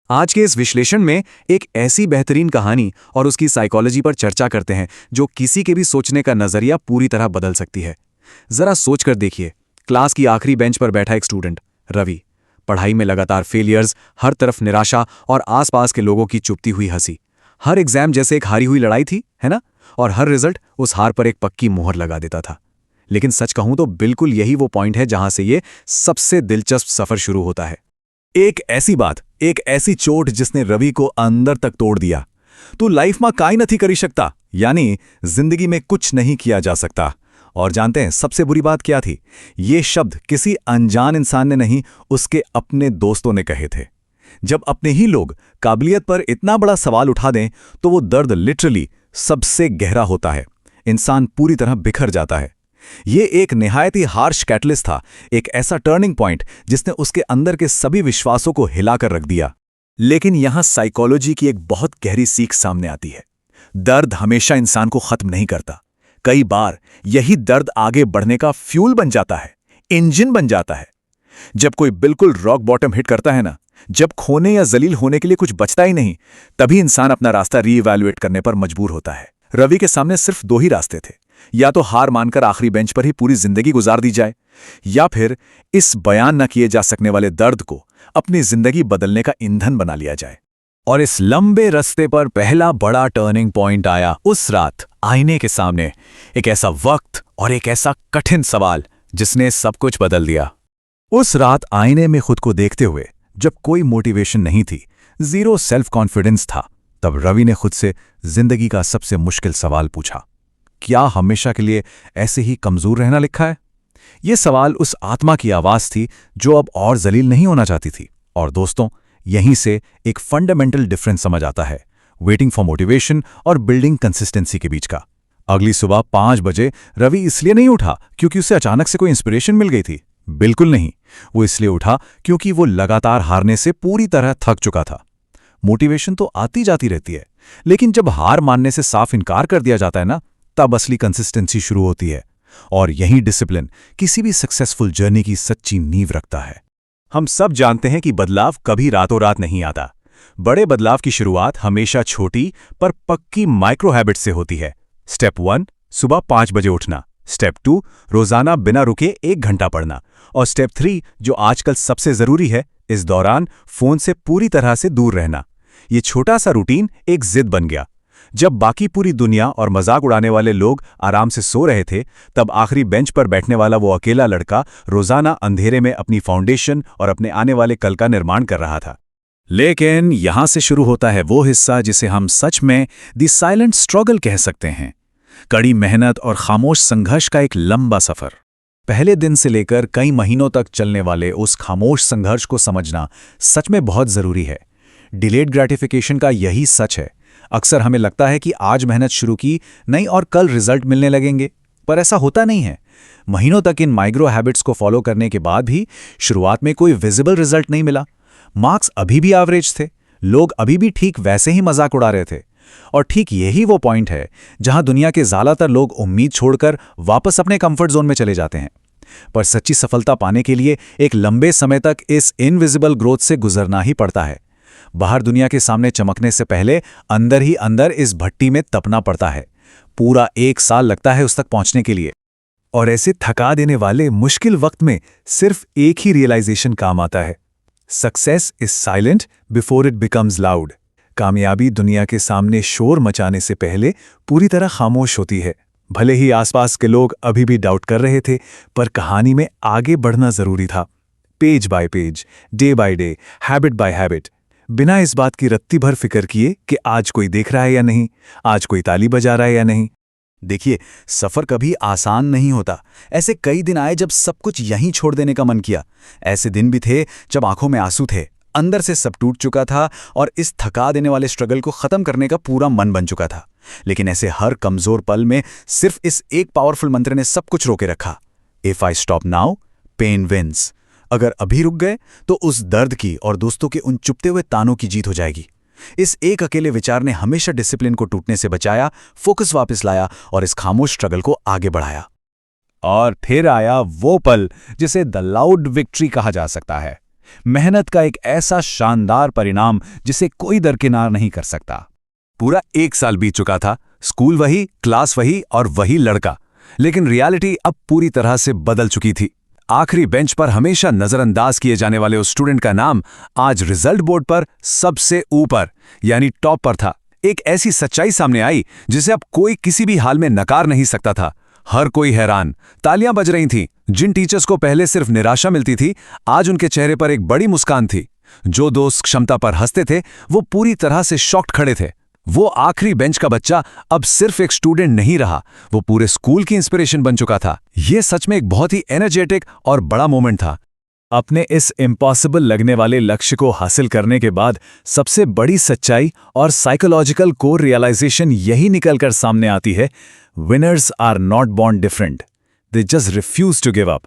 आज के इस विश्लेषण में एक ऐसी बेहतरीन कहानी और उसकी साइकोलॉजी पर चर्चा करते हैं जो किसी के भी सोचने का नजरिया पूरी तरह बदल सकती है। जरा सोचकर देखिए, क्लास की आखिरी बेंच पर बैठा एक स्टूडेंट रवि, पढ़ाई में लगातार फेलियर्स, हर तरफ निराशा और आसपास के लोगों की चुपती हुई हंसी। हर एग्जाम जैसे एक हारी हुई लड़ाई थी, है ना? और हर रिजल्ट उस हार पर एक पक्की मोहर लगा देता था। लेकिन सच कहूं तो बिल्कुल यही वो पॉइंट है जहां से ये सबसे दिलचस्प सफर शुरू होता है। एक ऐसी बात, एक ऐसी चोट जिसने रवि को अंदर तक तोड़ दिया। तू लाइफ में काई नहीं करी सकता, यानी जिंदगी में कुछ नहीं किया जा सकता। और जानते हैं सबसे बुरी बात क्या थी? ये शब्द किसी अनजान इंसान ने नहीं, उसके अपने दोस्तों ने कहे थे। जब अपने ही लोग काबिलियत पर इतना बड़ा सवाल उठा दें तो वो दर्द लिटरली सबसे गहरा होता है। इंसान पूरी तरह बिखर जाता है। ये एक निहायत ही हार्श कैटलिस्ट था, एक ऐसा टर्निंग पॉइंट जिसने उसके अंदर के सभी विश्वासों को हिलाकर रख दिया। लेकिन यहां साइकोलॉजी की एक बहुत गहरी सीख सामने आती है। दर्द हमेशा इंसान को खत्म नहीं करता। कई बार यही दर्द आगे बढ़ने का फ्यूल बन जाता है, इंजन बन जाता है। जब कोई बिल्कुल रॉक बॉटम हिट करता है ना, जब खोने या जलील होने के लिए कुछ बचता ही नहीं, तभी इंसान अपना रास्ता रीइवैल्यूएट करने पर मजबूर होता है। रवि के सामने सिर्फ दो ही रास्ते थे, या तो हार मानकर आखिरी बेंच पर ही पूरी जिंदगी गुजार दी जाए, या फिर इस बयान न किए जा सकने वाले दर्द को अपनी जिंदगी बदलने का ईंधन बना लिया जाए। और इस लंबे रास्ते पर पहला बड़ा टर्निंग पॉइंट आया उस रात, आईने के सामने। एक ऐसा वक्त और एक ऐसा कठिन सवाल जिसने सब कुछ बदल दिया। उस रात आईने में खुद को देखते हुए, जब कोई मोटिवेशन नहीं थी, जीरो सेल्फ कॉन्फिडेंस था, तब रवि ने खुद से जिंदगी का सबसे मुश्किल सवाल पूछा, क्या हमेशा के लिए ऐसे ही कमजोर रहना लिखा है? यह सवाल उस आत्मा की आवाज थी जो अब और जलील नहीं होना चाहती थी। और दोस्तों, यहीं से एक फंडामेंटल डिफरेंस समझ आता है वेटिंग फॉर मोटिवेशन और बिल्डिंग कंसिस्टेंसी के बीच का। अगली सुबह 5 बजे रवि इसलिए नहीं उठा क्योंकि उसे अचानक से कोई इंस्पिरेशन मिल गई थी। बिल्कुल नहीं, वो इसलिए उठा क्योंकि वो लगातार हारने से पूरी तरह थक चुका था। मोटिवेशन तो आती जाती रहती है, लेकिन जब हार मानने से साफ इनकार कर दिया जाता है ना, तब असली कंसिस्टेंसी शुरू होती है। और यही डिसिप्लिन किसी भी सक्सेसफुल जर्नी की सच्ची नींव रखता है। हम सब जानते हैं कि बदलाव कभी रातों रात नहीं आता। बड़े बदलाव की शुरुआत हमेशा छोटी पर पक्की माइक्रो हैबिट से होती है। स्टेप 1, सुबह 5 बजे उठना। स्टेप 2, रोजाना बिना रुके 1 घंटा पढ़ना। और स्टेप 3, जो आजकल सबसे जरूरी है, इस दौरान फोन से पूरी तरह से दूर रहना। ये छोटा सा रूटीन एक जिद बन गया। जब बाकी पूरी दुनिया और मजाक उड़ाने वाले लोग आराम से सो रहे थे, तब आखिरी बेंच पर बैठने वाला वो अकेला लड़का रोजाना अंधेरे में अपनी फाउंडेशन और अपने आने वाले कल का निर्माण कर रहा था। लेकिन यहां से शुरू होता है वो हिस्सा जिसे हम सच में द साइलेंट स्ट्रगल कह सकते हैं। कड़ी मेहनत और खामोश संघर्ष का एक लंबा सफर। पहले दिन से लेकर कई महीनों तक चलने वाले उस खामोश संघर्ष को समझना सच में बहुत जरूरी है। डिलेड ग्रेटिफिकेशन का यही सच है। अक्सर हमें लगता है कि आज मेहनत शुरू की नहीं और कल रिजल्ट मिलने लगेंगे, पर ऐसा होता नहीं है। महीनों तक इन माइक्रो हैबिट्स को फॉलो करने के बाद भी शुरुआत में कोई विजिबल रिजल्ट नहीं मिला। मार्क्स अभी भी एवरेज थे, लोग अभी भी ठीक वैसे ही मजाक उड़ा रहे थे। और ठीक यही वो पॉइंट है जहां दुनिया के ज्यादातर लोग उम्मीद छोड़कर वापस अपने कंफर्ट जोन में चले जाते हैं। पर सच्ची सफलता पाने के लिए एक लंबे समय तक इस इनविजिबल ग्रोथ से गुजरना ही पड़ता है। बाहर दुनिया के सामने चमकने से पहले अंदर ही अंदर इस भट्टी में तपना पड़ता है। पूरा 1 साल लगता है उस तक पहुंचने के लिए। और ऐसे थका देने वाले मुश्किल वक्त में सिर्फ एक ही रियलाइजेशन काम आता है, success is silent before it becomes loud. कामयाबी दुनिया के सामने शोर मचाने से पहले पूरी तरह खामोश होती है। भले ही आसपास के लोग अभी भी डाउट कर रहे थे, पर कहानी में आगे बढ़ना जरूरी था। Page by page, day by day, habit by habit, बिना इस बात की रत्ती भर फिक्र किए कि आज कोई देख रहा है या नहीं, आज कोई ताली बजा रहा है या नहीं। देखिए, सफर कभी आसान नहीं होता। ऐसे कई दिन आए जब सब कुछ यहीं छोड़ देने का मन किया। ऐसे दिन भी थे जब आंखों में आंसू थे, अंदर से सब टूट चुका था और इस थका देने वाले स्ट्रगल को खत्म करने का पूरा मन बन चुका था। लेकिन ऐसे हर कमजोर पल में सिर्फ इस एक पावरफुल मंत्र ने सब कुछ रोके रखा। If I stop now, pain wins. अगर अभी रुक गए तो उस दर्द की और दोस्तों के उन चुपते हुए तानों की जीत हो जाएगी। इस एक अकेले विचार ने हमेशा डिसिप्लिन को टूटने से बचाया, फोकस वापस लाया और इस खामोश स्ट्रगल को आगे बढ़ाया। और फिर आया वो पल जिसे द लाउड विक्ट्री कहा जा सकता है। मेहनत का एक ऐसा शानदार परिणाम जिसे कोई दरकिनार नहीं कर सकता। पूरा 1 साल बीत चुका था, स्कूल वही, क्लास वही और वही लड़का, लेकिन रियलिटी अब पूरी तरह से बदल चुकी थी। आखिरी बेंच पर हमेशा नजरअंदाज किए जाने वाले उस स्टूडेंट का नाम आज रिजल्ट बोर्ड पर सबसे ऊपर यानी टॉप पर था। एक ऐसी सच्चाई सामने आई जिसे अब कोई किसी भी हाल में नकार नहीं सकता था। हर कोई हैरान, तालियां बज रही थीं। जिन टीचर्स को पहले सिर्फ निराशा मिलती थी, आज उनके चेहरे पर एक बड़ी मुस्कान थी। जो दोस्त क्षमता पर हंसते थे, वो पूरी तरह से शॉक्ड खड़े थे। वो आखिरी बेंच का बच्चा अब सिर्फ एक स्टूडेंट नहीं रहा, वो पूरे स्कूल की इंस्पिरेशन बन चुका था। यह सच में एक बहुत ही एनर्जेटिक और बड़ा मोमेंट था। अपने इस इम्पॉसिबल लगने वाले लक्ष्य को हासिल करने के बाद सबसे बड़ी सच्चाई और साइकोलॉजिकल कोर रियलाइजेशन यही निकलकर सामने आती है, winners are not born different, they just refuse to give up.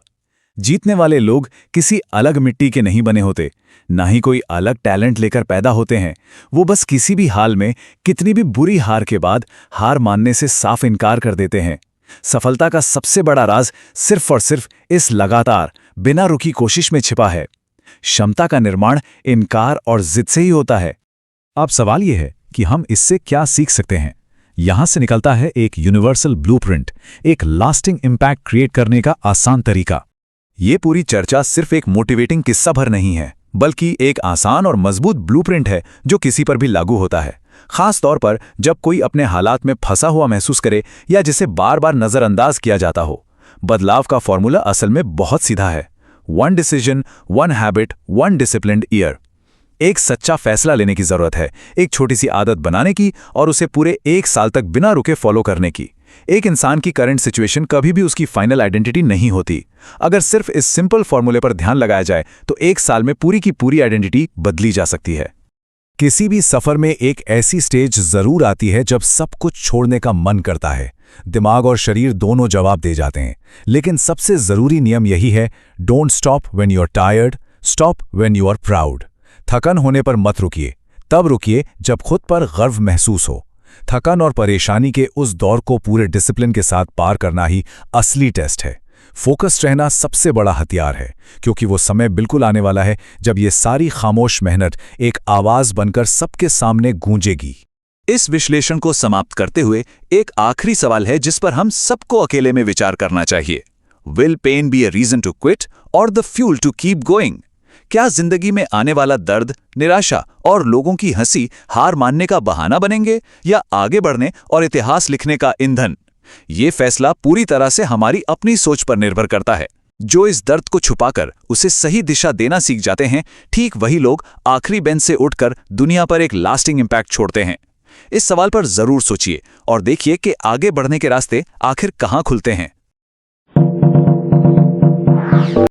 जीतने वाले लोग किसी अलग मिट्टी के नहीं बने होते, ना ही कोई अलग टैलेंट लेकर पैदा होते हैं। वो बस किसी भी हाल में, कितनी भी बुरी हार के बाद हार मानने से साफ इनकार कर देते हैं। सफलता का सबसे बड़ा राज सिर्फ और सिर्फ इस लगातार बिना रुकी कोशिश में छिपा है। क्षमता का निर्माण इनकार और जिद से ही होता है। अब सवाल यह है कि हम इससे क्या सीख सकते हैं। यहां से निकलता है एक यूनिवर्सल ब्लूप्रिंट, एक लास्टिंग इंपैक्ट क्रिएट करने का आसान तरीका। ये पूरी चर्चा सिर्फ एक मोटिवेटिंग किस्सा भर नहीं है, बल्कि एक आसान और मजबूत ब्लूप्रिंट है जो किसी पर भी लागू होता है, खास तौर पर जब कोई अपने हालात में फंसा हुआ महसूस करे या जिसे बार बार नजरअंदाज किया जाता हो। बदलाव का फॉर्मूला असल में बहुत सीधा है, 1 डिसीजन 1 हैबिट 1 डिसिप्लिन्ड ईयर। एक सच्चा फैसला लेने की जरूरत है, एक छोटी सी आदत बनाने की और उसे पूरे 1 साल तक बिना रुके फॉलो करने की। एक इंसान की करंट सिचुएशन कभी भी उसकी फाइनल आइडेंटिटी नहीं होती। अगर सिर्फ इस सिंपल फॉर्मूले पर ध्यान लगाया जाए तो 1 साल में पूरी की पूरी आइडेंटिटी बदली जा सकती है। किसी भी सफर में एक ऐसी स्टेज जरूर आती है जब सब कुछ छोड़ने का मन करता है। दिमाग और शरीर दोनों जवाब दे जाते हैं, लेकिन सबसे जरूरी नियम यही है, don't stop when you are tired, stop when you are proud. थकन होने पर मत रुकिए, तब रुकिए जब खुद पर गर्व महसूस हो। थकन और परेशानी के उस दौर को पूरे डिसिप्लिन के साथ पार करना ही असली टेस्ट है। फोकस्ड रहना सबसे बड़ा हथियार है, क्योंकि वो समय बिल्कुल आने वाला है जब ये सारी खामोश मेहनत एक आवाज बनकर सबके सामने गूंजेगी। इस विश्लेषण को समाप्त करते हुए एक आखिरी सवाल है जिस पर हम सबको अकेले में विचार करना चाहिए। Will pain be a reason to quit or the fuel to keep going? क्या जिंदगी में आने वाला दर्द, निराशा और लोगों की हंसी हार मानने का बहाना बनेंगे या आगे बढ़ने और इतिहास लिखने का ईंधन? ये फैसला पूरी तरह से हमारी अपनी सोच पर निर्भर करता है। जो इस दर्द को छुपाकर उसे सही दिशा देना सीख जाते हैं, ठीक वही लोग आखिरी बेंच से उठकर दुनिया पर एक लास्टिंग इंपैक्ट छोड़ते हैं। इस सवाल पर जरूर सोचिए और देखिए कि आगे बढ़ने के रास्ते आखिर कहां खुलते हैं।